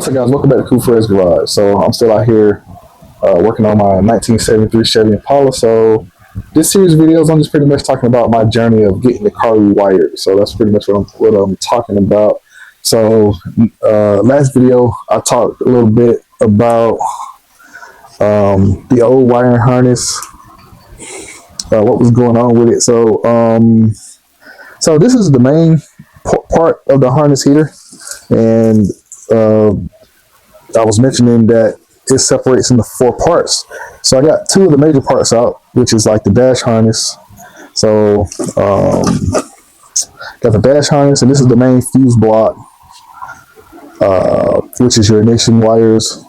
up, guys? Welcome back to Cool Fred's Garage. So I'm still out here working on my 1973 Chevy Impala. So this series of videos, I'm just pretty much talking about my journey of getting the car rewired. So that's pretty much what I'm talking about. So last video, I talked a little bit about the old wiring harness, what was going on with it. So this is the main part of the harness here, and I was mentioning that it separates into 4 parts. So I got 2 of the major parts out, which is like the dash harness. So got the dash harness, and this is the main fuse block, which is your ignition wires,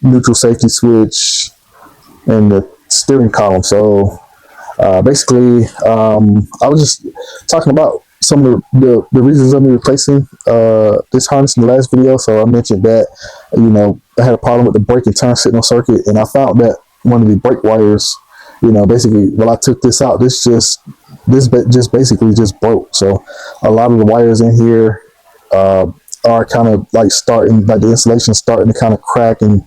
neutral safety switch, and the steering column. So basically, I was just talking about some of the reasons I'm replacing this harness in the last video. So I mentioned that, I had a problem with the brake and turn signal circuit, and I found that one of the brake wires, basically when I took this out, this basically broke. So a lot of the wires in here are kind of like the insulation starting to kind of crack and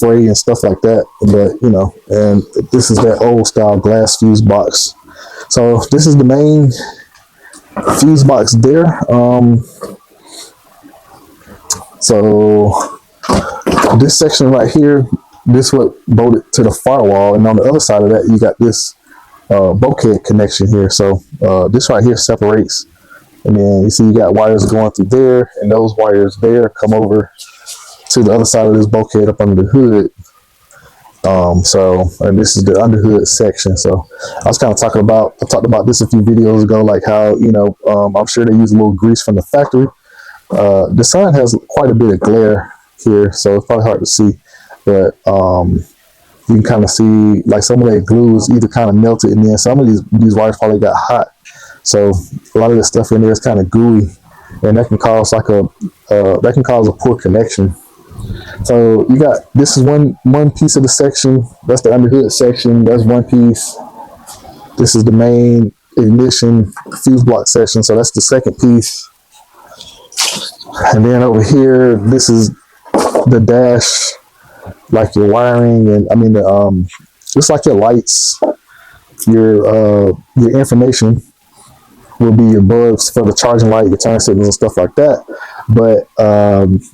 fray and stuff like that. But and this is that old style glass fuse box. So this is the main fuse box there. So this section right here, this what bolted to the firewall, and on the other side of that you got this bulkhead connection here. So this right here separates, and then you see you got wires going through there, and those wires there come over to the other side of this bulkhead up under the hood. And this is the underhood section. So I was kind of talked about this a few videos ago, like how, I'm sure they use a little grease from the factory. The sun has quite a bit of glare here, so it's probably hard to see, but you can kind of see like some of that glue is either kind of melted, and then some of these wires probably got hot. So a lot of this stuff in there is kind of gooey, and that can cause a poor connection. So you got, this is one piece of the section. That's the underhood section. That's one piece. This is the main ignition fuse block section. So that's the second piece. And then over here, this is the dash, like your wiring, and just like your lights, your information will be your bulbs for the charging light, your turn signals and stuff like that. But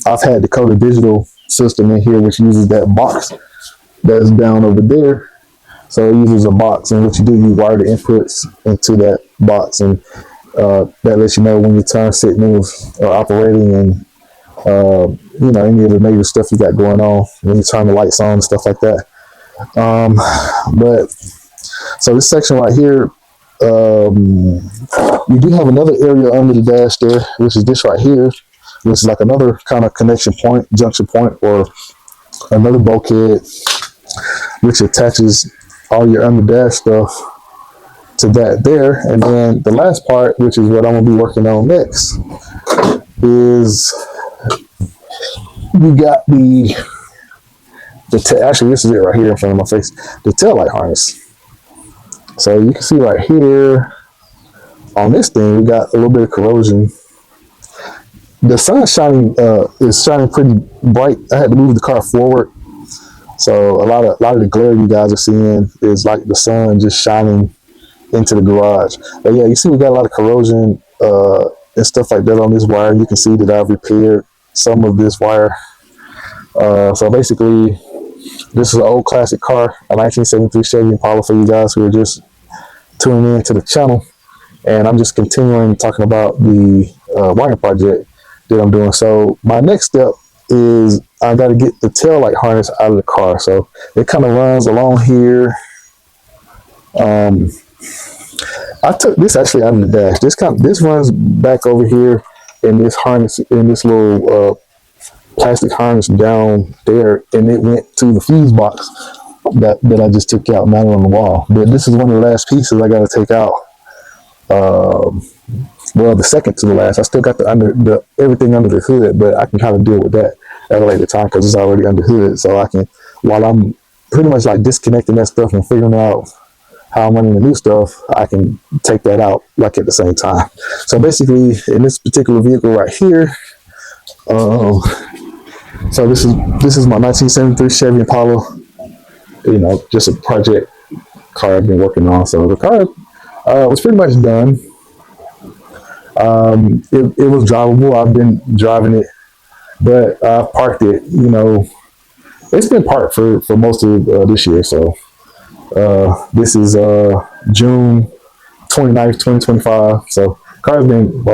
I've had the color digital system in here, which uses that box that's down over there. So it uses a box, and what you do, you wire the inputs into that box, and that lets you know when your turn signals are operating, and any of the major stuff you got going on when you turn the lights on and stuff like that. But so this section right here, you do have another area under the dash there, which is this right here, which is like another kind of connection point, junction point, or another bulkhead, which attaches all your under dash stuff to that there. And then the last part, which is what I'm gonna be working on next, is we got actually this is it right here in front of my face, the taillight harness. So you can see right here on this thing, we got a little bit of corrosion. The sun is shining pretty bright. I had to move the car forward, so a lot of the glare you guys are seeing is like the sun just shining into the garage. But yeah, you see we got a lot of corrosion and stuff like that on this wire. You can see that I've repaired some of this wire. So basically, this is an old classic car, a 1973 Chevy Impala, for you guys who are just tuning in to the channel. And I'm just continuing talking about the wiring project that I'm doing. So my next step is I got to get the taillight harness out of the car. So it kind of runs along here. I took this actually out of the dash. This runs back over here in this harness, in this little plastic harness down there, and it went to the fuse box that I just took out, mounted on the wall. But this is one of the last pieces I got to take out. Well, the second to the last. I still got everything under the hood, but I can kind of deal with that at a later time because it's already under hood. So I can, while I'm pretty much like disconnecting that stuff and figuring out how I'm running the new stuff, I can take that out like at the same time. So basically, in this particular vehicle right here, So this is my 1973 Chevy Impala. You know, just a project car I've been working on. So the car was pretty much done. It was drivable. I've been driving it, but I parked it. You know, it's been parked for most of this year. So this is June 29th, 2025. So car's been,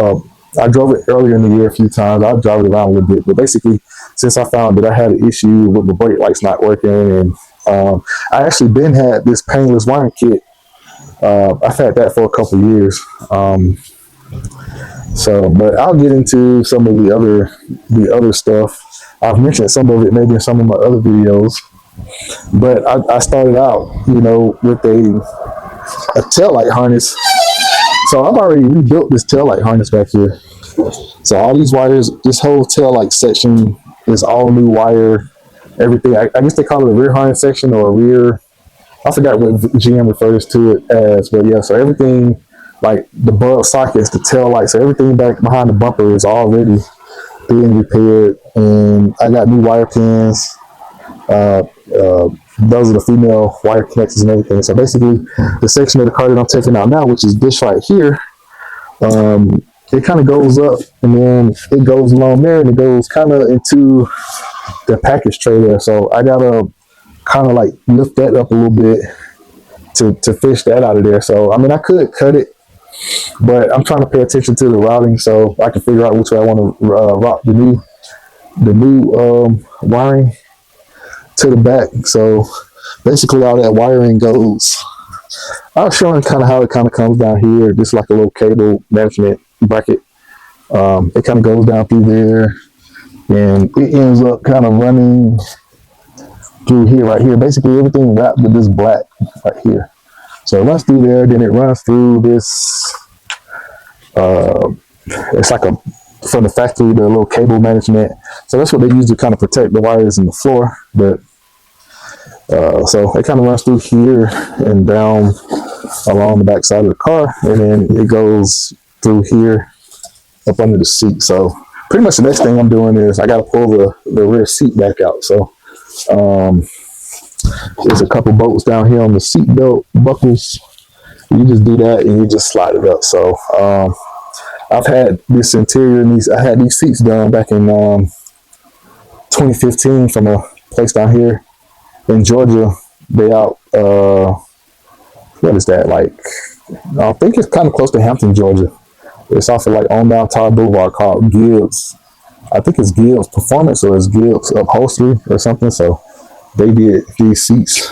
I drove it earlier in the year a few times. I drove it around a little bit, but basically, since I found that I had an issue with the brake lights not working, and I actually been had this painless wiring kit. I've had that for a couple of years. So, but I'll get into some of the other stuff. I've mentioned some of it maybe in some of my other videos. But I started out, you know, with a taillight harness. So I've already rebuilt this taillight harness back here. So all these wires, this whole taillight section is all new wire. Everything. I guess they call it a rear harness section or a rear. I forgot what GM refers to it as, but yeah. So everything, like the bulb sockets, the tail lights, so everything back behind the bumper is already being repaired, and I got new wire pins. Those are the female wire connectors and everything. So basically, the section of the car that I'm taking out now, which is this right here, it kind of goes up and then it goes along there and it goes kind of into the package tray there. So I gotta kind of like lift that up a little bit to fish that out of there. So I mean, I could cut it, but I'm trying to pay attention to the routing so I can figure out which way I want to route the new wiring to the back. So basically, all that wiring goes. I was showing kind of how it kind of comes down here, just like a little cable management bracket. It kind of goes down through there, and it ends up kind of running through here, right here. Basically, everything wrapped with this black right here. So it runs through there, then it runs through this. It's like from the factory, the little cable management. So that's what they use to kind of protect the wires in the floor. But so it kind of runs through here and down along the back side of the car, and then it goes through here up under the seat. So pretty much the next thing I'm doing is I got to pull the rear seat back out. So there's a couple bolts down here on the seat belt buckles. You just do that and you just slide it up. So I've had this interior and I had these seats done back in 2015 from a place down here in Georgia. They out, what is that, like, I think it's kind of close to Hampton, Georgia. It's off of like on down Tower Boulevard, called Gibbs. I think it's Gibbs Performance or it's Gibbs Upholstery or something. So they did these seats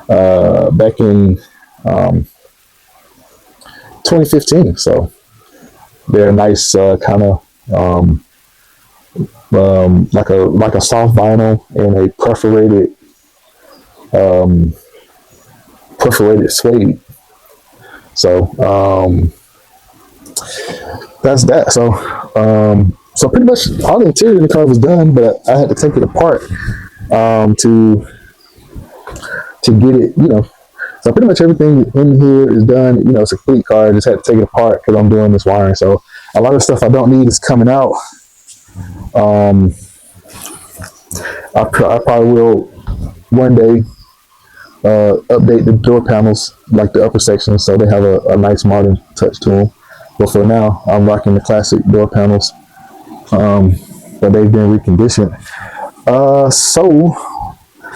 back in 2015. So they're nice, kind of like a soft vinyl and a perforated suede. So that's that. So pretty much all the interior of the car was done, but I had to take it apart to get it, you know. So pretty much everything in here is done. You know, it's a complete car. I just had to take it apart because I'm doing this wiring. So a lot of stuff I don't need is coming out. I probably will one day update the door panels, like the upper section, so they have a nice modern touch to them. But for now, I'm rocking the classic door panels, but they've been reconditioned. So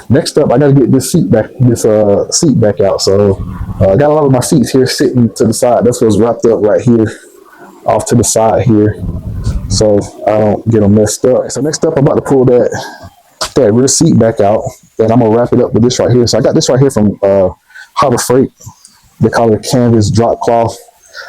next up, I got to get this seat back out. So I got a lot of my seats here sitting to the side. That's what's wrapped up right here, off to the side here, so I don't get them messed up. So next up, I'm about to pull that rear seat back out, and I'm gonna wrap it up with this right here. So I got this right here from Harbor Freight. They call it a canvas drop cloth.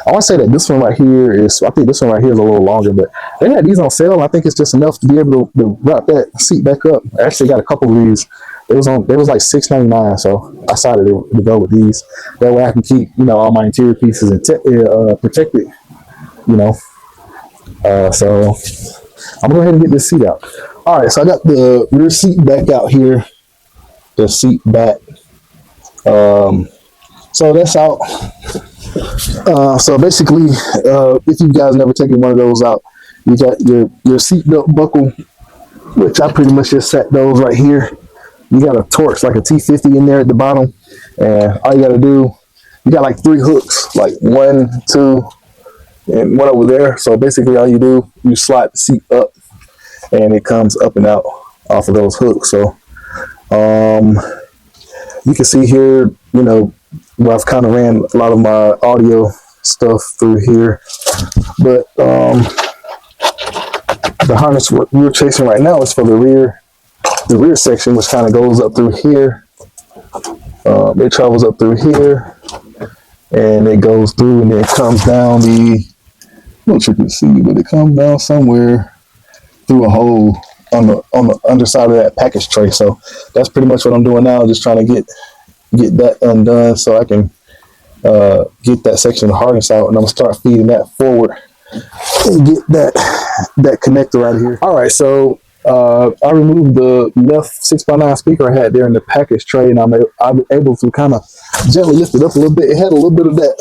I want to say that this one right here is, I think this one right here is a little longer, but they had these on sale. I think it's just enough to be able to wrap that seat back up. I actually got a couple of these. It was like $6.99, so I decided to go with these. That way I can keep, you know, all my interior pieces and protected, you know. So I'm gonna go ahead and get this seat out. All right, so I got the rear seat back out here. The seat back. So that's out. So basically, if you guys never taken one of those out, you got your seat belt buckle which I pretty much just set those right here. You got a torch like a T50 in there at the bottom, and all you got to do, you got like 3 hooks, like 1, 2, and 1 over there. So basically all you do, you slide the seat up and it comes up and out off of those hooks. So you can see here, you know, where I've kind of ran a lot of my audio stuff through here, but the harness we're chasing right now is for the rear section, which kind of goes up through here. It travels up through here, and it goes through, and then it comes down the, not sure you can see, but it comes down somewhere through a hole on the underside of that package tray. So that's pretty much what I'm doing now, just trying to get that undone so I can get that section of harness out, and I'm gonna start feeding that forward and get that connector out of here. All right, so I removed the left 6x9 speaker I had there in the package tray, and I'm able to kind of gently lift it up a little bit. It had a little bit of that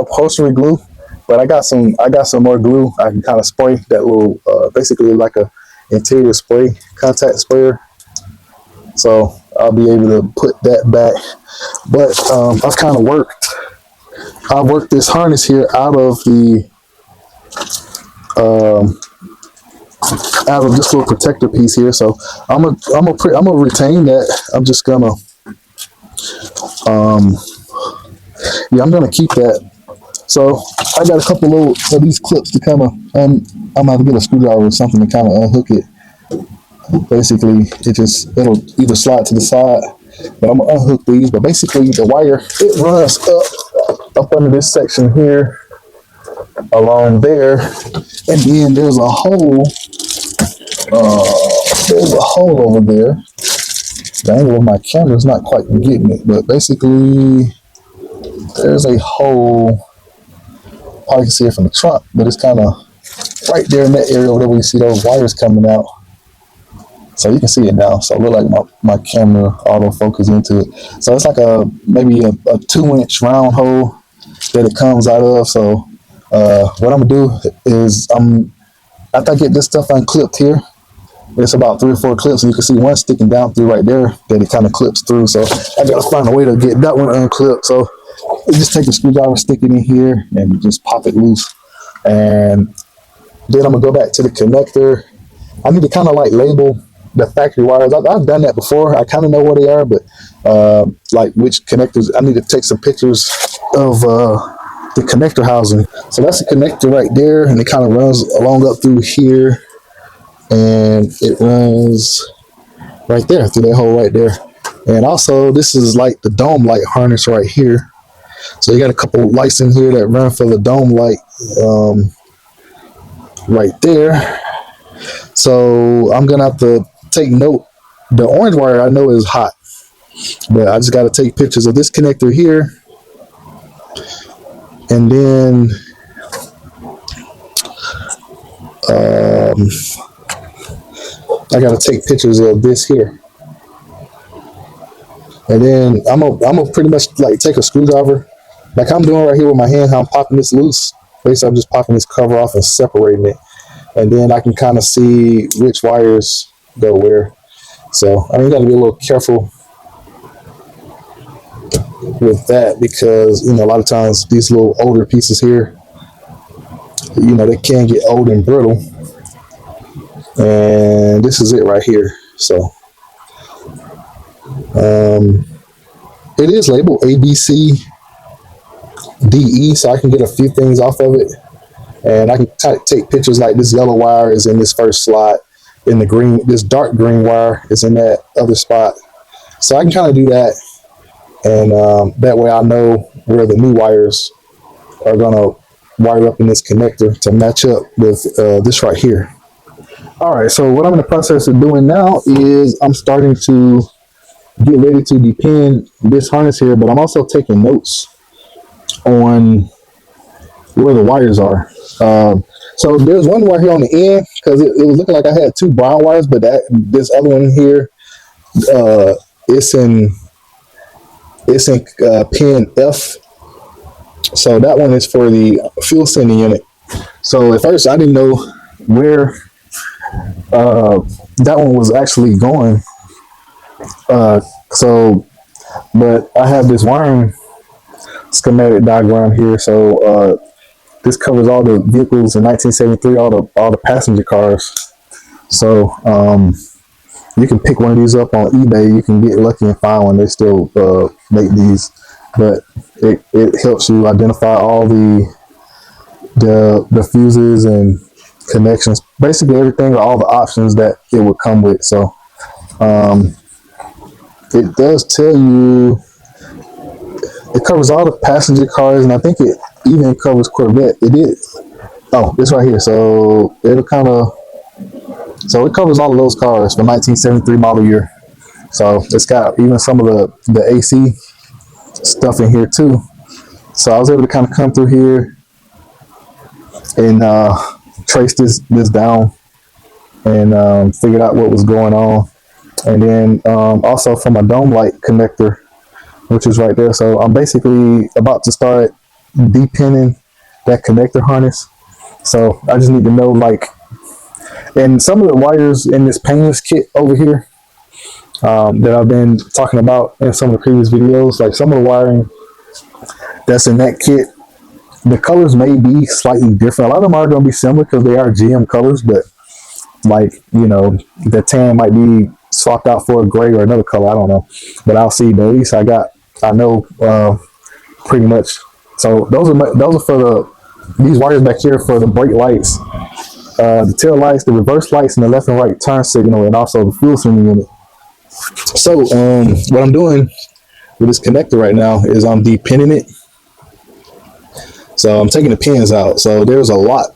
upholstery glue, but I got some more glue. I can kind of spray that little basically like a interior spray, contact sprayer. So I'll be able to put that back. But I've worked this harness here out of this little protector piece here. So I'm gonna retain that. I'm just gonna I'm gonna keep that. So I got a couple of these clips to kind of I'm gonna have to get a screwdriver or something to kind of unhook it. Basically, it'll either slide to the side, but I'm gonna unhook these. But basically, the wire, it runs up under this section here, along there, and then there's a hole. There's a hole over there. The angle of my camera's not quite getting it, but basically, there's a hole. Probably can see it from the trunk, but it's kind of right there in that area over there where you see those wires coming out. So you can see it now. So it looks like my camera autofocus into it. So it's like maybe a 2-inch round hole that it comes out of. So what I'm gonna do is after I get this stuff unclipped here, it's about 3 or 4 clips, and you can see one sticking down through right there that it kind of clips through. So I gotta find a way to get that one unclipped. So you just take a screwdriver, stick it in here, and just pop it loose. And then I'm gonna go back to the connector. I need to kind of like label the factory wires. I've done that before. I kind of know where they are, but like which connectors, I need to take some pictures of the connector housing. So that's the connector right there, and it kind of runs along up through here, and it runs right there through that hole right there. And also, this is like the dome light harness right here. So you got a couple lights in here that run for the dome light right there. So I'm gonna have to take note. The orange wire I know is hot, but I just got to take pictures of this connector here, and then I got to take pictures of this here, and then I'm gonna pretty much like take a screwdriver, like I'm doing right here with my hand, how I'm popping this loose. Basically, I'm just popping this cover off and separating it, and then I can kind of see which wires go where. So I mean, you got to be a little careful with that, because a lot of times these little older pieces here, they can get old and brittle. And this is it right here. So it is labeled ABC DE, so I can get a few things off of it, and I can take pictures like this yellow wire is in this first slot. In the green, this dark green wire is in that other spot. So I can kind of do that. And that way I know where the new wires are going to wire up in this connector to match up with this right here. All right, so what I'm in the process of doing now is I'm starting to get ready to depin this harness here, but I'm also taking notes on where the wires are. So there's one wire here on the end, because it was looking like I had 2 brown wires, but this other one here, it's in pin F. So that one is for the fuel sending unit. So at first I didn't know where That one was actually going. Uh, so, but I have this wiring schematic diagram here. So this covers all the vehicles in 1973, all the passenger cars. So you can pick one of these up on eBay. You can get lucky and find one. They still make these, but it helps you identify all the fuses and connections, basically everything, all the options that it would come with. So it does tell you, it covers all the passenger cars, and I think it even covers Corvette. It is. Oh, this right here. So it'll kind of, so it covers all of those cars for 1973 model year. So it's got even some of the AC stuff in here too. So I was able to kind of come through here and trace this down and figured out what was going on. And then also from my dome light connector, which is right there. So I'm basically about to start depinning that connector harness. So I just need to know, like, and some of the wires in this Painless kit over here that I've been talking about in some of the previous videos, like some of the wiring that's in that kit, the colors may be slightly different. A lot of them are going to be similar because they are GM colors, but like, you know, the tan might be swapped out for a gray or another color. I don't know, but I'll see. But at least I know pretty much. So those are for these wires back here for the brake lights, the tail lights, the reverse lights, and the left and right turn signal, and also the fuel sending unit. So what I'm doing with this connector right now is I'm depinning it. So I'm taking the pins out. So there's a lot.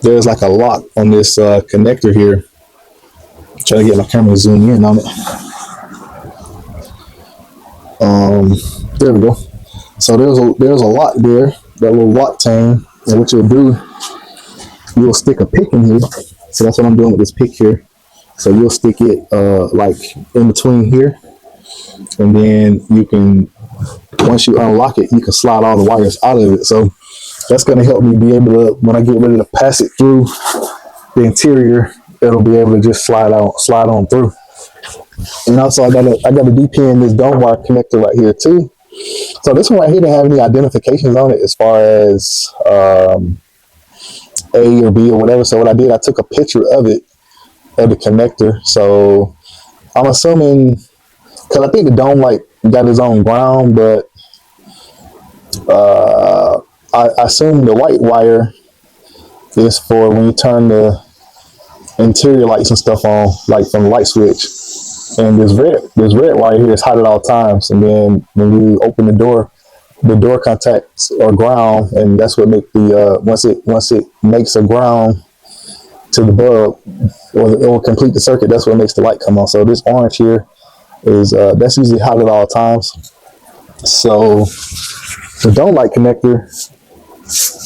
There's like a lock on this connector here. Try to get my camera to zoom in on it. There we go. So there's a lock there, that little lock tang, and what you'll do, you'll stick a pick in here. So that's what I'm doing with this pick here. So you'll stick it like in between here, and then you can, once you unlock it, you can slide all the wires out of it. So that's going to help me be able to, when I get ready to pass it through the interior, it'll be able to just slide on through. And also I got to depin this dome wire connector right here too. So this one right here didn't have any identifications on it as far as A or B or whatever. So what I did, I took a picture of it, of the connector. So I'm assuming, because I think the dome light got its own ground, but I assume the white wire is for when you turn the interior lights and stuff on, like from the light switch. And this red wire here is hot at all times. And then when you open the door contacts are ground, and that's what makes the once it makes a ground to the bulb, or it will complete the circuit. That's what makes the light come on. So this orange here is that's usually hot at all times. So the dome light connector,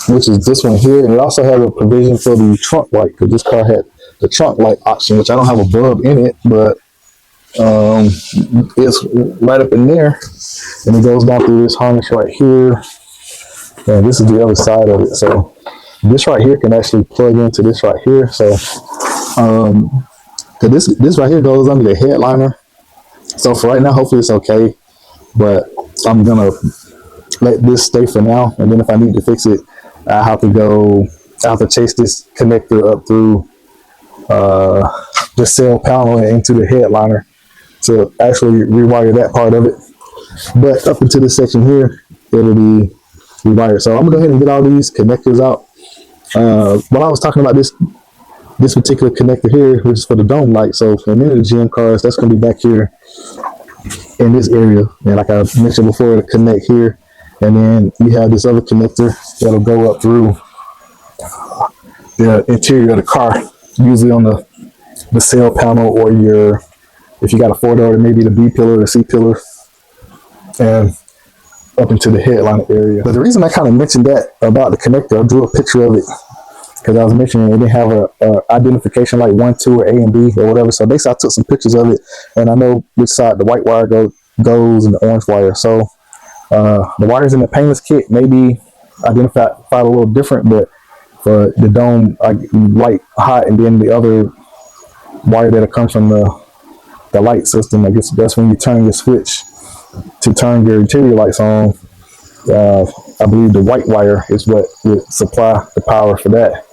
which is this one here, and it also has a provision for the trunk light, because this car had the trunk light option, which I don't have a bulb in it, but it's right up in there, and it goes down through this harness right here, and this is the other side of it. So this right here can actually plug into this right here. So cause this right here goes under the headliner. So for right now, hopefully it's okay, but I'm gonna let this stay for now, and then if I need to fix it, I have to chase this connector up through the cell panel and into the headliner to actually rewire that part of it. But up into this section here, it'll be rewired. So I'm gonna go ahead and get all these connectors out. When I was talking about this particular connector here, which is for the dome light, so for many of the GM cars, that's gonna be back here in this area. And like I mentioned before, it'll connect here, and then you have this other connector that'll go up through the interior of the car, usually on the cell panel, or if you got a 4-door, maybe the B pillar or the C pillar, and up into the headliner area. But the reason I kind of mentioned that about the connector, I drew a picture of it because I was mentioning it didn't have a identification like 1, 2, or A and B or whatever. So basically I took some pictures of it, and I know which side the white wire goes and the orange wire. So the wires in the Painless kit may be identified a little different, but for the dome light hot, and then the other wire that comes from the light system. I guess that's when you turn your switch to turn your interior lights on. Uh, I believe the white wire is what would supply the power for that.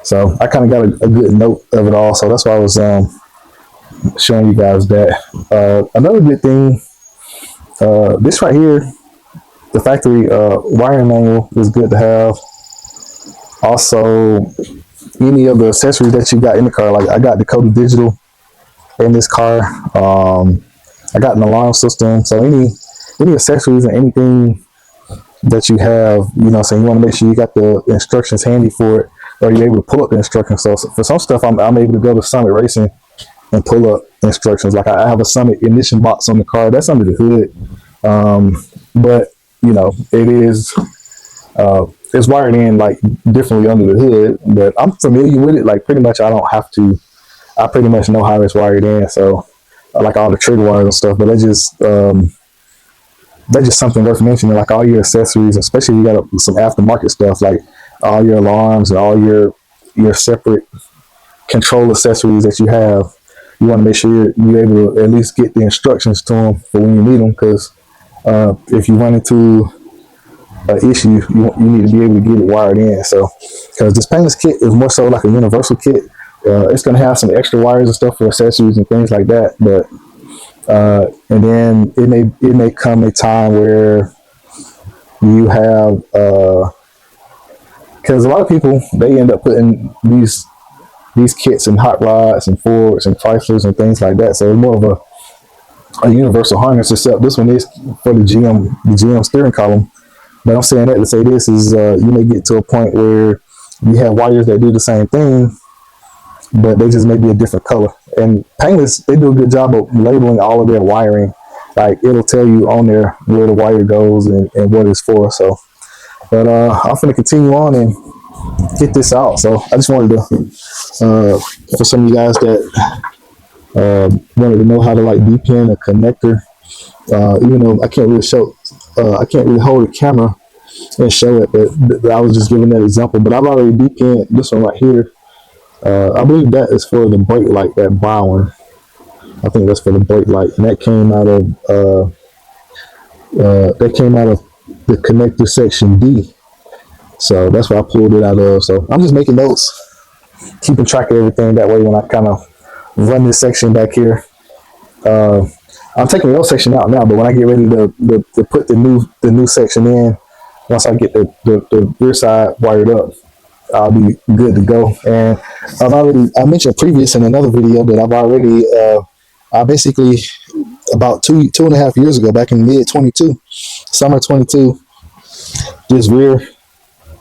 So I kind of got a good note of it all. So that's why I was showing you guys that. Another good thing, this right here, the factory wiring manual is good to have. Also, any of the accessories that you got in the car, like I got the Dakota Digital in this car. I got an alarm system. So any accessories and anything that you have, you know, so you want to make sure you got the instructions handy for it, or you're able to pull up the instructions. So for some stuff, I'm able to go to Summit Racing and pull up instructions. Like I have a Summit ignition box on the car that's under the hood, but you know it is it's wired in like differently under the hood. But I'm familiar with it. Like pretty much, I don't have to. I pretty much know how it's wired in. So like all the trigger wires and stuff. But that's just something worth mentioning. Like all your accessories, especially if you got some aftermarket stuff, like all your alarms and all your separate control accessories that you have. You want to make sure you're able to at least get the instructions to them for when you need them, because if you run into an issue, you need to be able to get it wired in. So, because this Painless kit is more so like a universal kit, it's going to have some extra wires and stuff for accessories and things like that. But and then it may come a time where you have because a lot of people, they end up putting these kits in hot rods and Fords and Chryslers and things like that. So it's more of a universal harness, except this one is for the GM steering column. But I'm saying that to say this is you may get to a point where you have wires that do the same thing, but they just may be a different color. And Painless, they do a good job of labeling all of their wiring. Like it'll tell you on there where the wire goes and what it's for. So, but I'm going to continue on and get this out. So I just wanted to, for some of you guys that wanted to know how to like depin a connector, even though I can't really hold the camera and show it, but I was just giving that example. But I've already depinned this one right here. I believe that is for the brake light, that brown one. I think that's for the brake light, and that came out of the connector section D. So that's where I pulled it out of. So I'm just making notes, keeping track of everything. That way, when I kind of run this section back here, I'm taking the old section out now. But when I get ready to put the new section in, once I get the rear side wired up, I'll be good to go. And I mentioned previous in another video that I basically about two and a half years ago, back in summer 22, this rear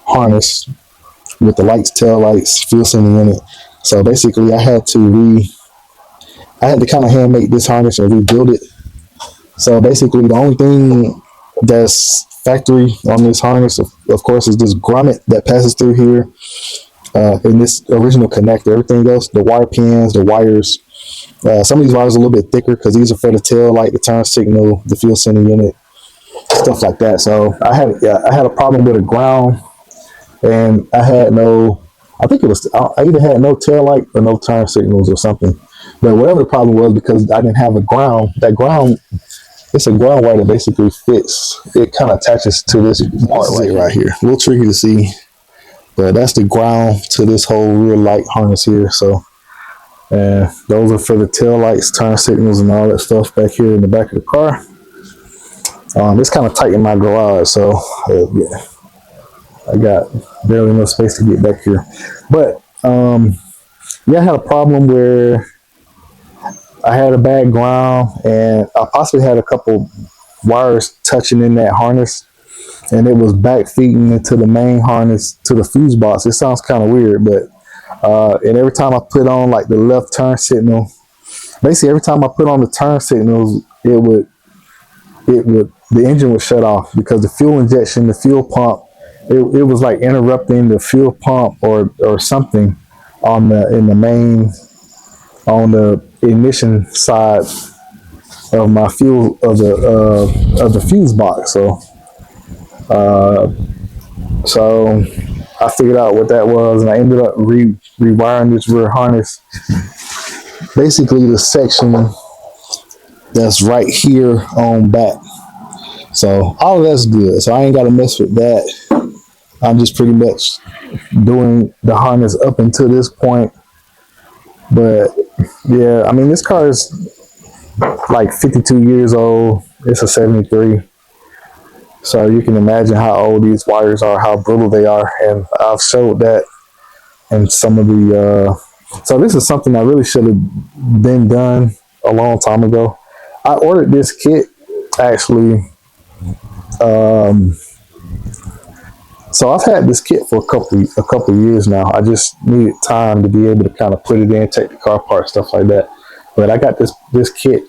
harness with the lights, tail lights, fuel sending in it. So basically I had to kind of hand make this harness and rebuild it. So basically the only thing that's factory on this harness, of course, is this grommet that passes through here in this original connector. Everything else, the wire pins, the wires, some of these wires are a little bit thicker because these are for the tail light, the turn signal, the fuel sending unit, stuff like that. So I had a problem with a ground, and I either had no tail light or no turn signals or something. But whatever the problem was, because I didn't have a ground, it's a ground wire that basically fits. It kind of attaches to this part right here. A little tricky to see, but that's the ground to this whole rear light harness here. So, those are for the tail lights, turn signals, and all that stuff back here in the back of the car. It's kind of tight in my garage, so yeah, I got barely enough space to get back here. But yeah, I had a problem where I had a bad ground, and I possibly had a couple wires touching in that harness, and it was back feeding into the main harness to the fuse box. It sounds kind of weird, but and every time I put on like the left turn signal, basically every time I put on the turn signals, the engine would shut off because the fuel injection, the fuel pump, it was like interrupting the fuel pump or something on the ignition side of my fuel of the fuse box. So I figured out what that was, and I ended up rewiring this rear harness. Basically, the section that's right here on back. So all of that's good. So I ain't got to mess with that. I'm just pretty much doing the harness up until this point. But yeah, I mean, this car is like 52 years old. It's a 73. So you can imagine how old these wires are, how brittle they are. And I've showed that in some of the, so this is something that really should have been done a long time ago. I ordered this kit actually. So I've had this kit for a couple of years now. I just needed time to be able to kind of put it in, take the car apart, stuff like that. But I got this kit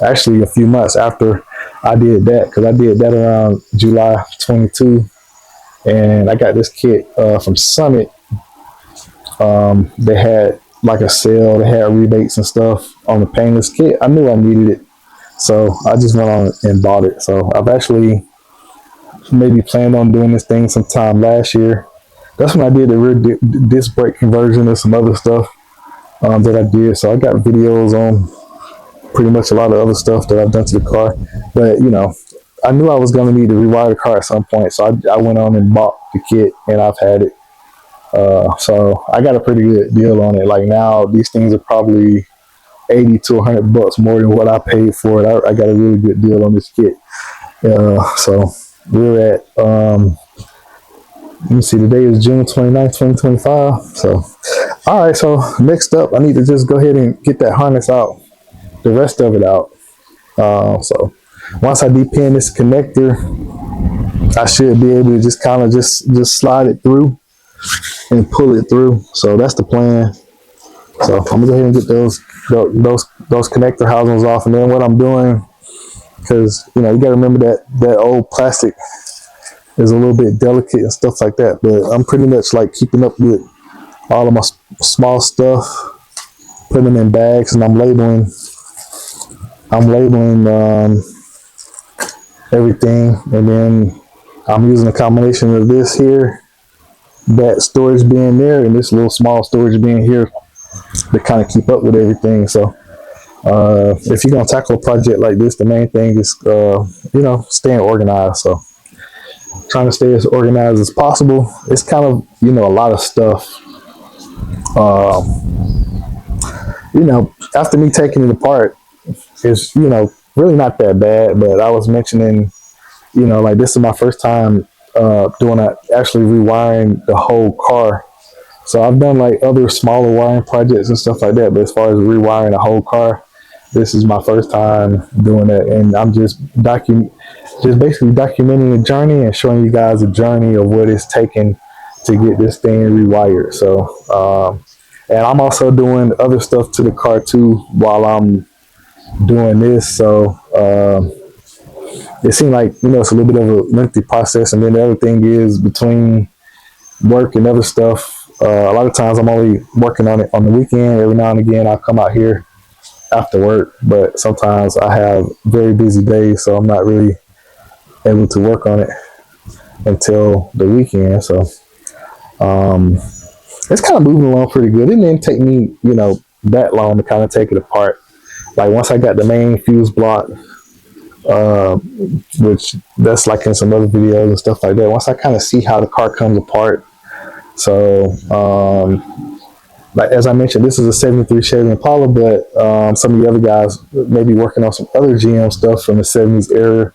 actually a few months after I did that, because I did that around July 22, and I got this kit from Summit. They had like a sale, they had rebates and stuff on the Painless kit. I knew I needed it, so I just went on and bought it. So I've actually maybe planned on doing this thing sometime last year. That's when I did the rear disc brake conversion and some other stuff that I did. So I got videos on pretty much a lot of other stuff that I've done to the car. But, you know, I knew I was going to need to rewire the car at some point. So I went on and bought the kit, and I've had it. So I got a pretty good deal on it. Like now, these things are probably 80 to 100 bucks more than what I paid for it. I got a really good deal on this kit. So we're at, let me see, today is June 29th, 2025. So, all right. So next up, I need to just go ahead and get that harness out, the rest of it out. So once I depin this connector, I should be able to just kind of just slide it through and pull it through. So that's the plan. So I'm gonna go ahead and get those connector housings off, and then what I'm doing, because you know you gotta remember that old plastic is a little bit delicate and stuff like that. But I'm pretty much like keeping up with all of my small stuff, putting them in bags, and I'm labeling everything, and then I'm using a combination of this here, that storage being there, and this little small storage being here to kind of keep up with everything. So if you're gonna tackle a project like this, the main thing is you know, staying organized. So trying to stay as organized as possible. It's kind of, you know, a lot of stuff. You know, after me taking it apart, it's, you know, really not that bad. But I was mentioning, you know, like this is my first time actually rewiring the whole car. So I've done like other smaller wiring projects and stuff like that, but as far as rewiring a whole car, this is my first time doing it, and I'm just basically documenting the journey and showing you guys the journey of what it's taken to get this thing rewired. So, and I'm also doing other stuff to the car too while I'm doing this. So, it seemed like, you know, it's a little bit of a lengthy process. And then the other thing is, between work and other stuff, a lot of times I'm only working on it on the weekend. Every now and again, I'll come out here after work, but sometimes I have very busy days, so I'm not really able to work on it until the weekend. So it's kind of moving along pretty good. It didn't take me, you know, that long to kind of take it apart. Like once I got the main fuse block, which that's like in some other videos and stuff like that, once I kind of see how the car comes apart. So like as I mentioned, this is a 73 Chevy Impala, but some of the other guys may be working on some other GM stuff from the 70s era.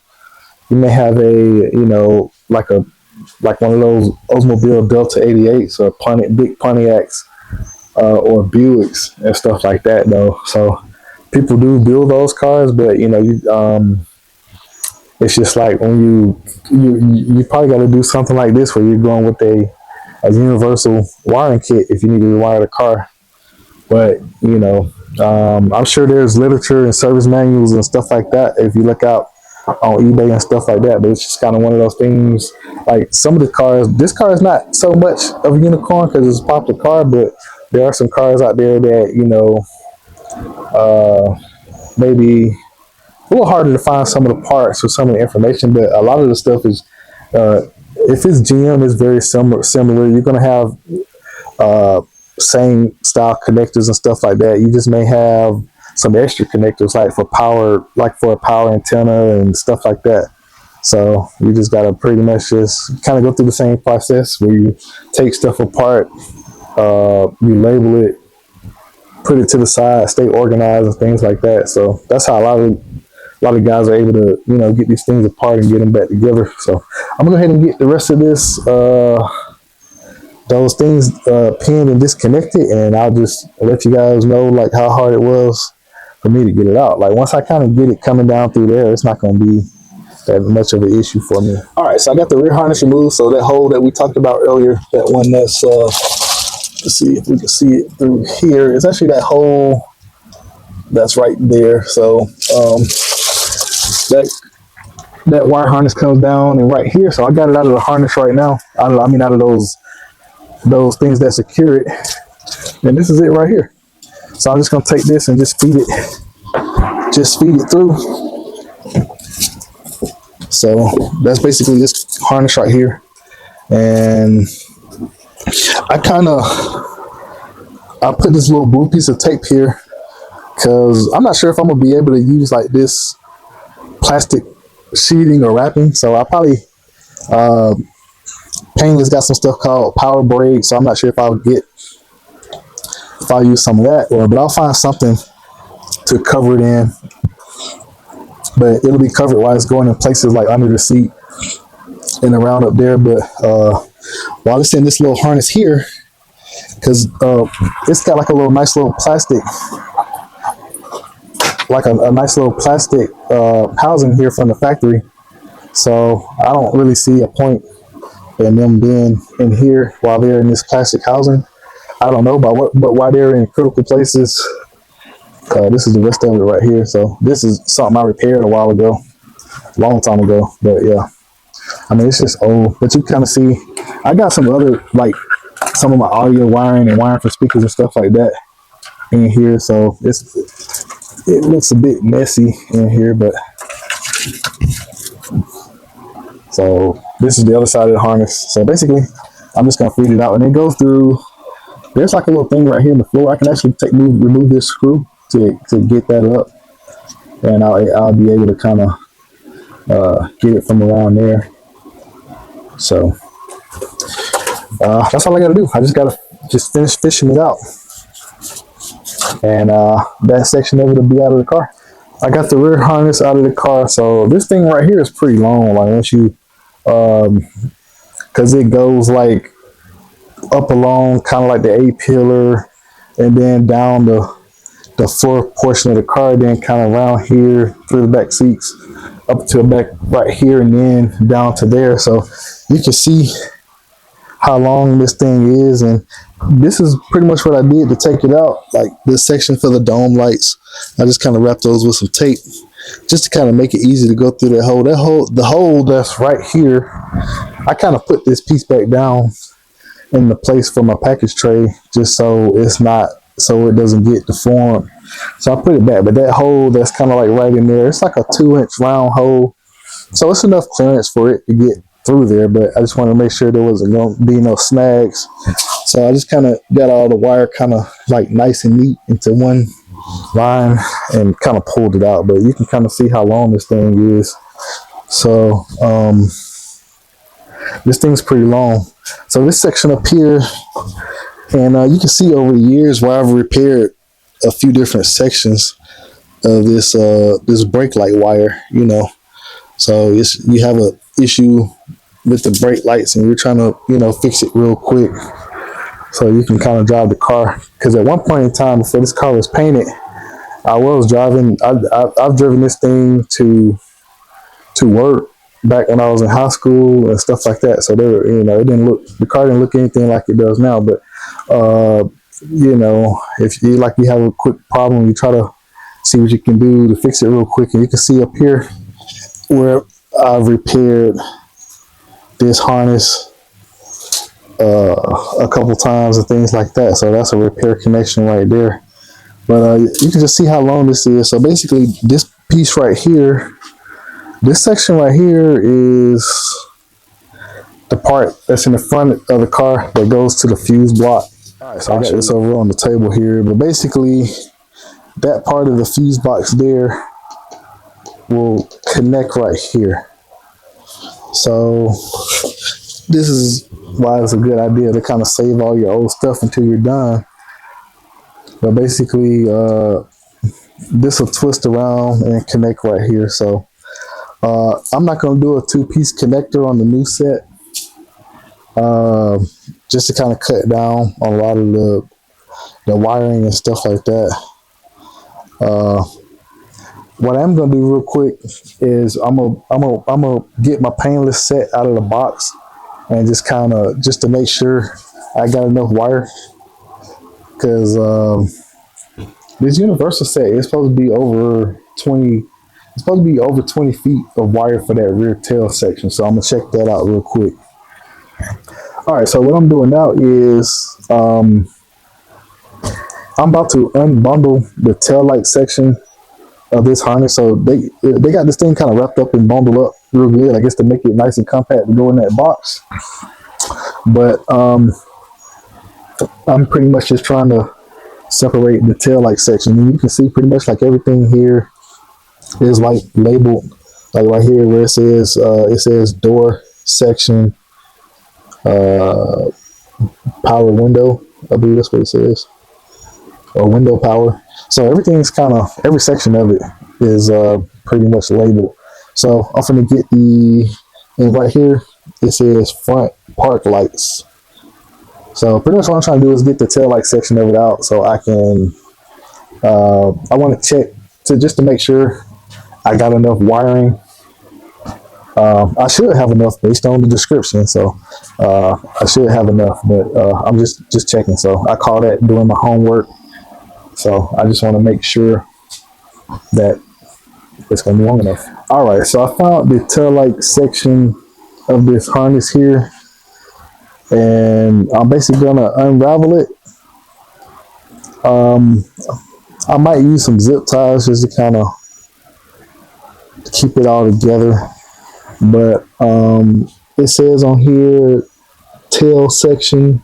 You may have a, you know, like one of those Oldsmobile Delta 88s or big Pontiacs or Buicks and stuff like that, though. So people do build those cars, but you know, it's just like when you probably got to do something like this where you're going with a universal wiring kit if you need to rewire the car. But you know, I'm sure there's literature and service manuals and stuff like that if you look out on eBay and stuff like that. But it's just kind of one of those things. Like some of the cars, this car is not so much of a unicorn because it's a popular car, but there are some cars out there that, you know, maybe a little harder to find some of the parts or some of the information, but a lot of the stuff is If it's GM, it's very similar. You're gonna have same style connectors and stuff like that. You just may have some extra connectors like for power, like for a power antenna and stuff like that. So you just gotta pretty much just kind of go through the same process where you take stuff apart, you label it, put it to the side, stay organized and things like that. So that's how a lot of guys are able to, you know, get these things apart and get them back together. So I'm gonna go ahead and get the rest of this those things pinned and disconnected, and I'll just let you guys know like how hard it was for me to get it out. Like once I kind of get it coming down through there, it's not going to be that much of an issue for me. All right, so I got the rear harness removed. So that hole that we talked about earlier, that one that's let's see if we can see it through here. It's actually that hole that's right there. So that wire harness comes down and right here. So I got it out of the harness right now. Out of those things that secure it. And this is it right here. So I'm just gonna take this and just feed it through. So that's basically this harness right here. And I put this little blue piece of tape here because I'm not sure if I'm gonna be able to use like this plastic sheeting or wrapping. So I probably Painless got some stuff called power braid, so I'm not sure if I'll use some of that, but I'll find something to cover it in. But it'll be covered while it's going in places like under the seat and around up there. But while it's in this little harness here, because it's got like a little nice little plastic, like a nice little plastic housing here from the factory. So I don't really see a point in them being in here while they're in this plastic housing. I don't know about but while they're in critical places, this is the rest of it right here. So this is something I repaired a while ago, a long time ago. But yeah, I mean, it's just old. But you kind of see, I got some other, like some of my audio wiring and wiring for speakers and stuff like that in here. So it looks a bit messy in here, but so this is the other side of the harness. So basically, I'm just gonna feed it out, and it goes through. There's like a little thing right here in the floor. I can actually remove this screw to get that up, and I'll be able to kind of get it from around there. So that's all I gotta do. I just gotta finish fishing it out, and that section of it will be out of the car. I got the rear harness out of the car, so this thing right here is pretty long. Like once you because it goes like up along kind of like the A-pillar and then down the floor portion of the car, then kind of around here through the back seats up to the back right here and then down to there. So you can see how long this thing is, and this is pretty much what I did to take it out. Like this section for the dome lights, I just kind of wrapped those with some tape just to kind of make it easy to go through that hole. The hole that's right here, I kind of put this piece back down in the place for my package tray just so it doesn't get deformed. So I put it back, but that hole that's kind of like right in there, it's like a 2-inch round hole. So it's enough clearance for it to get through there, but I just wanted to make sure there wasn't going to be no snags. So I just kind of got all the wire kind of like nice and neat into one line and kind of pulled it out. But you can kind of see how long this thing is. So this thing's pretty long. So this section up here, and you can see over the years where I've repaired a few different sections of this brake light wire, you know. So you have a issue with the brake lights and you're trying to, you know, fix it real quick so you can kind of drive the car. Because at one point in time, before this car was painted, I was driving. I've driven this thing to work back when I was in high school and stuff like that. So the car didn't look anything like it does now. But you know, if you have a quick problem, you try to see what you can do to fix it real quick. And you can see up here where I've repaired this harness a couple times and things like that. So that's a repair connection right there. But you can just see how long this is. So basically this piece right here, this section right here is the part that's in the front of the car that goes to the fuse block. All right, so I got this over on the table here, but basically that part of the fuse box there will connect right here. So this is why it's a good idea to kind of save all your old stuff until you're done. But basically, this will twist around and connect right here. So I'm not going to do a 2-piece connector on the new set, just to kind of cut down on a lot of the wiring and stuff like that. What I'm going to do real quick is I'm gonna get my painless set out of the box and just kind of just to make sure I got enough wire, because this universal set is supposed to be over 20. It's supposed to be over 20 feet of wire for that rear tail section. So I'm gonna check that out real quick. All right. So what I'm doing now is I'm about to unbundle the tail light section of this harness. So they got this thing kind of wrapped up and bundled up real good, I guess, to make it nice and compact to go in that box. But I'm pretty much just trying to separate the tail light section, and you can see pretty much like everything here is like labeled, like right here where it says door section, power window, I believe that's what it says, or window power. So everything's kind of, every section of it is pretty much labeled. So I'm gonna get and right here it says front park lights. So pretty much what I'm trying to do is get the tail light section of it out, so I can I want to check just to make sure I got enough wiring. I should have enough based on the description, so I should have enough, but I'm just checking. So I call that doing my homework. So I just want to make sure that it's going to be long enough. All right, so I found the tail light section of this harness here, and I'm basically going to unravel it. I might use some zip ties just to kind of keep it all together. But it says on here, tail section,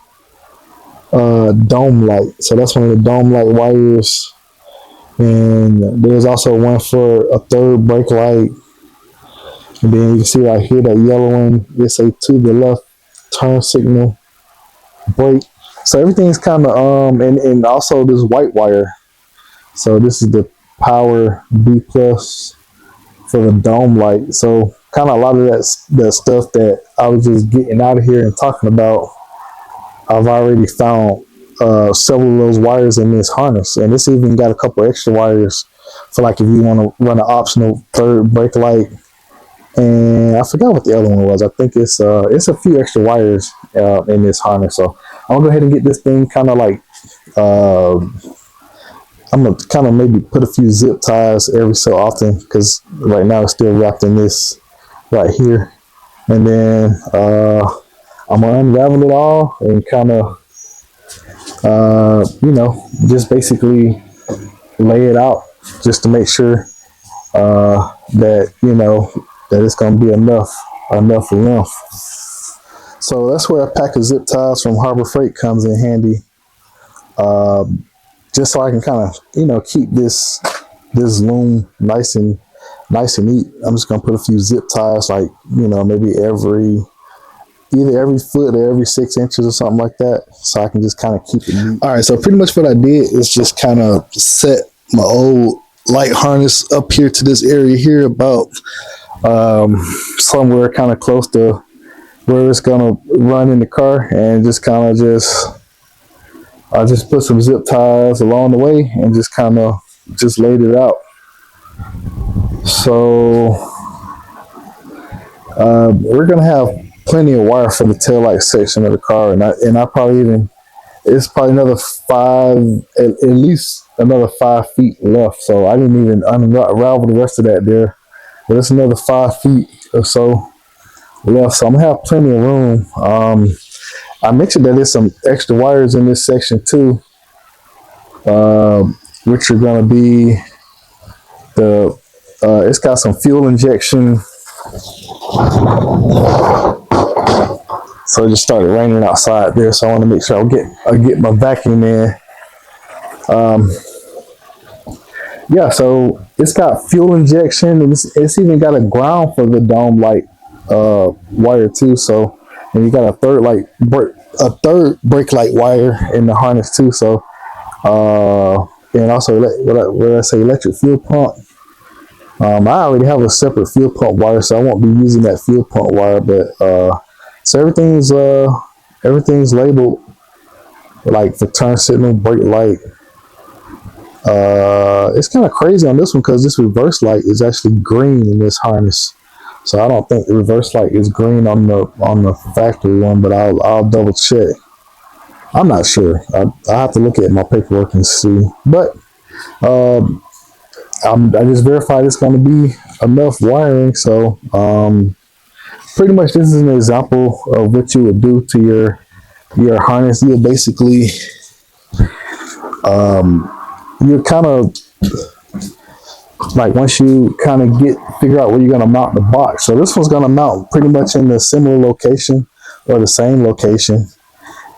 dome light. So that's one of the dome light wires. And there's also one for a third brake light. And then you can see right here, that yellow one, it's a to the left turn signal, brake. So everything's kind of, and also this white wire. So this is the power B plus for the dome light. So kind of a lot of that stuff that I was just getting out of here and talking about, I've already found several of those wires in this harness. And this even got a couple extra wires for like if you want to run an optional third brake light. And I forgot what the other one was. I think it's a few extra wires in this harness. So I'm gonna go ahead and get this thing kind of like, I'm gonna kind of maybe put a few zip ties every so often, because right now it's still wrapped in this right here. And then I'm gonna unravel it all and kind of, just basically lay it out just to make sure that that it's gonna be enough length. So that's where a pack of zip ties from Harbor Freight comes in handy. Just so I can kind of, keep this loom nice and neat. I'm just gonna put a few zip ties, like, maybe either every foot or every 6 inches or something like that, so I can just kind of keep it neat. All right, so pretty much what I did is just kind of set my old light harness up here to this area here, about somewhere kind of close to where it's gonna run in the car, and just kind of I just put some zip ties along the way and just kind of just laid it out. So we're gonna have plenty of wire for the taillight section of the car, and I probably it's probably another at least another 5 feet left. So I didn't even unravel the rest of that there, but it's another 5 feet or so left. So I'm gonna have plenty of room. I mentioned that there's some extra wires in this section too, which are going to be it's got some fuel injection So it just started raining outside there, so I want to make sure I get my vacuum in. Yeah, so it's got fuel injection, and it's even got a ground for the dome light wire too. So, and you got a third brake light wire in the harness too. So, and also what I say, electric fuel pump. I already have a separate fuel pump wire, so I won't be using that fuel pump wire. But so everything's labeled like for turn signal, brake light. It's kind of crazy on this one because this reverse light is actually green in this harness. So I don't think the reverse light is green on the factory one, but I'll double check. I'm not sure. I have to look at my paperwork and see. But I just verified it's going to be enough wiring. So pretty much this is an example of what you would do to your harness. You basically you kind of like once you kind of figure out where you're going to mount the box. So this one's going to mount pretty much in the similar location or the same location.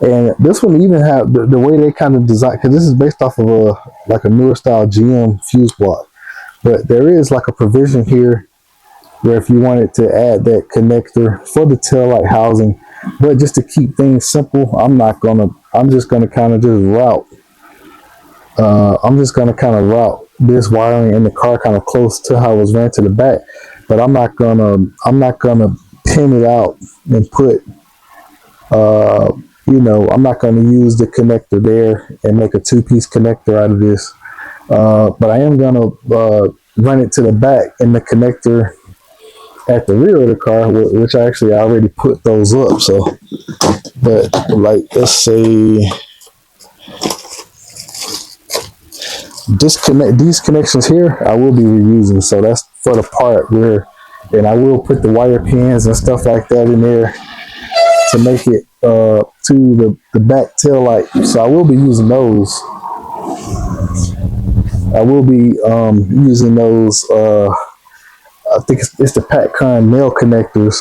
And this one even have the way they kind of design, because this is based off of a newer style GM fuse block. But there is like a provision here where if you wanted to add that connector for the taillight housing, but just to keep things simple, I'm just gonna kind of route this wiring in the car kind of close to how it was ran to the back. But I'm not gonna pin it out and put I'm not going to use the connector there and make a two-piece connector out of this. But I am going to run it to the back and the connector at the rear of the car, which I already put those up. So, but like, let's say disconnect these connections here, I will be reusing. So that's for the part where, and I will put the wire pins and stuff like that in there to make it to the back tail light. So I will be using those. I will be using those. I think it's the Pac Con nail connectors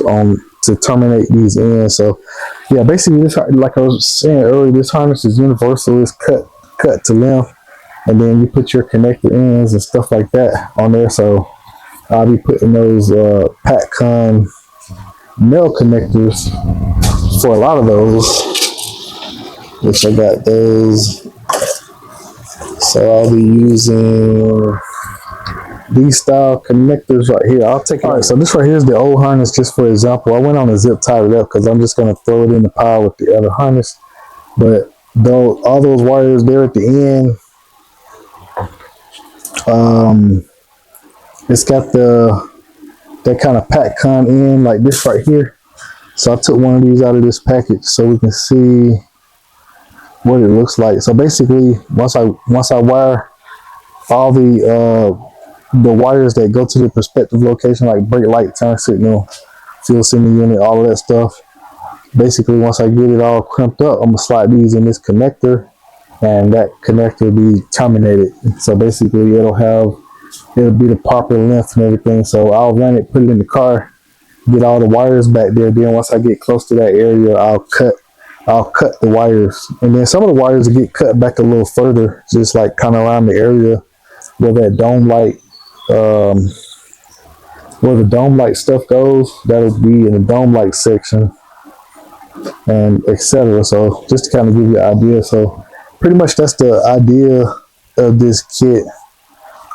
to terminate these ends. So yeah, basically this, like I was saying earlier, this harness is universal. It's cut to length, and then you put your connector ends and stuff like that on there. So I'll be putting those Pac Con nail connectors for a lot of those, which I got those. So I'll be using these style connectors right here. I'll take it. All right, so this right here is the old harness, just for example. I went on a zip tied it up because I'm just going to throw it in the pile with the other harness. But though all those wires there at the end, it's got that kind of Pac Con end like this right here. So I took one of these out of this package so we can see what it looks like. So basically, once I wire all the wires that go to the prospective location, like brake light, turn signal, fuel sending unit, all of that stuff. Basically, once I get it all crimped up, I'm gonna slide these in this connector, and that connector will be terminated. So basically, it'll be the proper length and everything. So I'll run it, put it in the car, get all the wires back there. Then once I get close to that area, I'll cut the wires, and then some of the wires will get cut back a little further, just like kind of around the area where that dome light, where the dome light stuff goes. That'll be in the dome light section, and etc. So just to kind of give you an idea. So pretty much that's the idea of this kit.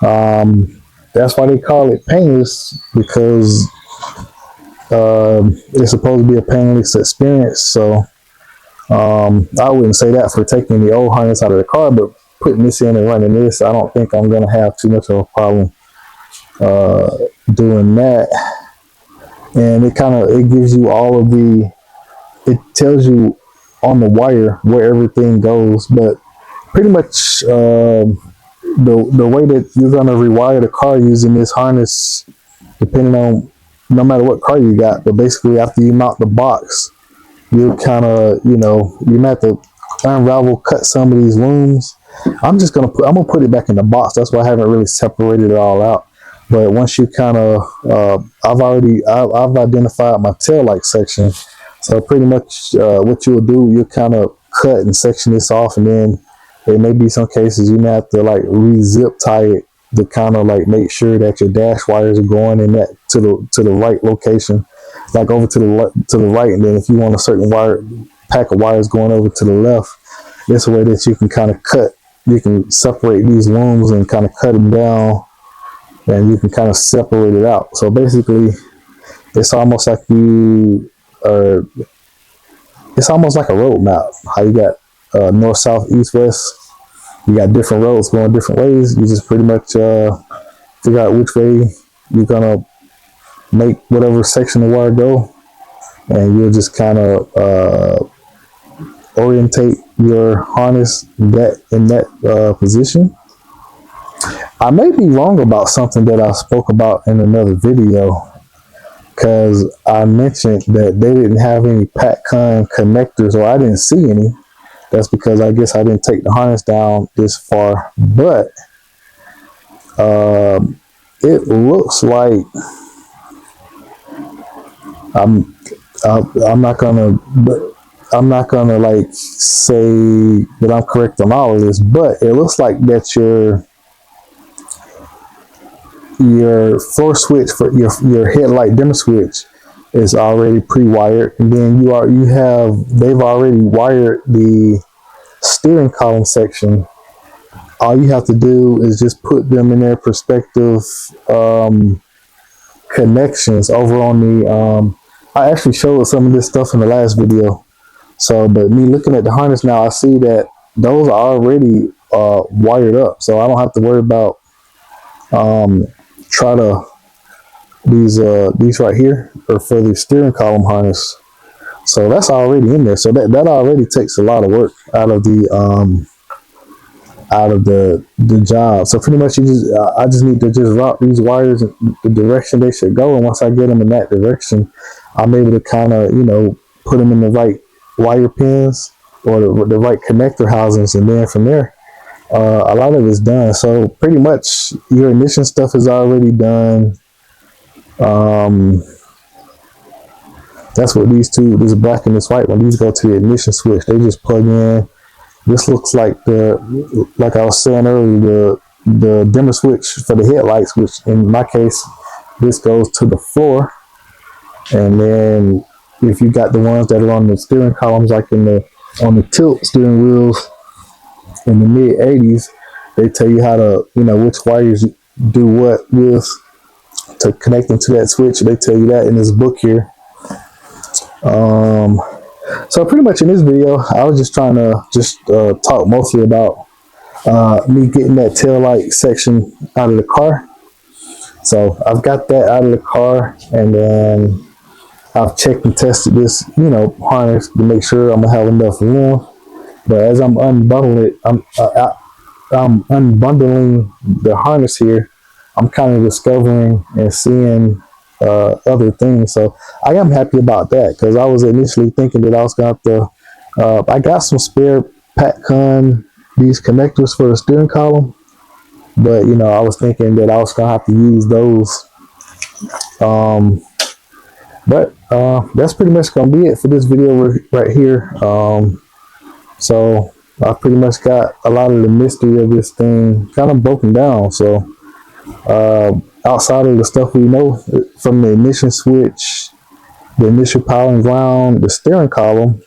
That's why they call it painless, because it's supposed to be a painless experience. So I wouldn't say that for taking the old harness out of the car, but putting this in and running this, I don't think I'm going to have too much of a problem doing that. And it gives you all of it tells you on the wire where everything goes. But pretty much the way that you're going to rewire the car using this harness, depending on no matter what car you got, but basically after you mount the box, you kind of, you might have to unravel, cut some of these looms. I'm gonna put it back in the box. That's why I haven't really separated it all out. But once you kind of, I've identified my tail light section. So pretty much what you'll do, you'll kind of cut and section this off, and then there may be some cases you may have to like re-zip tie it to kind of like make sure that your dash wires are going in that to the right location, like over to the right. And then if you want a certain pack of wires going over to the left, it's a way that you can kind of cut. You can separate these looms and kind of cut them down, and you can kind of separate it out. So basically, it's almost like it's almost like a road map. How you got north, south, east, west. You got different roads going different ways. You just pretty much figure out which way you're gonna make whatever section of wire go, and you'll just kind of orientate your harness in that position. I may be wrong about something that I spoke about in another video, because I mentioned that they didn't have any Pac Con connectors, or I didn't see any. That's because I guess I didn't take the harness down this far, but it looks like I'm not gonna like say that I'm correct on all of this, but it looks like that your floor switch for your headlight dimmer switch is already pre-wired, and then they've already wired the steering column section. All you have to do is just put them in their perspective connections over on the I actually showed some of this stuff in the last video. So, but me looking at the harness now, I see that those are already wired up, so I don't have to worry about these right here are for the steering column harness. So that's already in there. So that already takes a lot of work out of the job. So pretty much I just need to just route these wires in the direction they should go, and once I get them in that direction, I'm able to kind of put them in the right wire pins or the right connector housings, and then from there a lot of it's done. So pretty much your ignition stuff is already done. That's what this black and this white, when these go to the ignition switch, they just plug in. This looks like like I was saying earlier, the dimmer switch for the headlights, which in my case, this goes to the floor. And then if you got the ones that are on the steering columns, like on the tilt steering wheels in the mid 80s, they tell you how to, which wires do what with to connect them to that switch. They tell you that in this book here. So pretty much in this video, I was just trying to talk mostly about me getting that tail light section out of the car. So I've got that out of the car, and then I've checked and tested this, harness to make sure I'm gonna have enough room. But as I'm unbundling it, I'm unbundling the harness here. I'm kind of discovering and seeing other things. So I am happy about that, because I was initially thinking that I was going to have to, I got some spare Pac Con, these connectors for the steering column, but I was thinking that I was going to have to use those. But that's pretty much going to be it for this video right here. So I pretty much got a lot of the mystery of this thing kind of broken down. So outside of the stuff we know from the ignition switch, the initial power and ground, the steering column,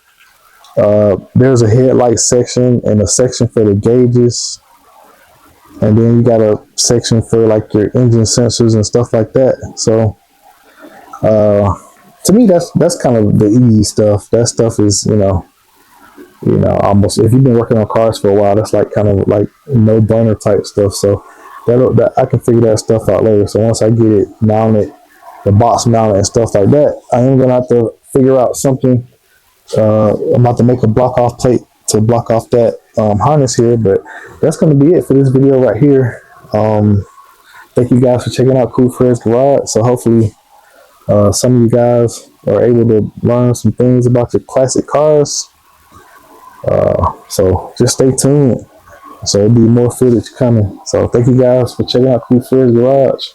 there's a headlight section and a section for the gauges, and then you got a section for like your engine sensors and stuff like that. So to me, that's kind of the easy stuff. That stuff is almost, if you've been working on cars for a while, that's like kind of like no burner type stuff. So that I can figure that stuff out later. So once I get it mounted, the box mounted and stuff like that, I am gonna have to figure out something. I'm about to make a block off plate to block off that harness here, but that's gonna be it for this video right here. Thank you guys for checking out Cool Fred's Garage. So hopefully some of you guys are able to learn some things about your classic cars. So just stay tuned. So there'll be more footage coming. So thank you guys for checking out Cool Fred's Garage.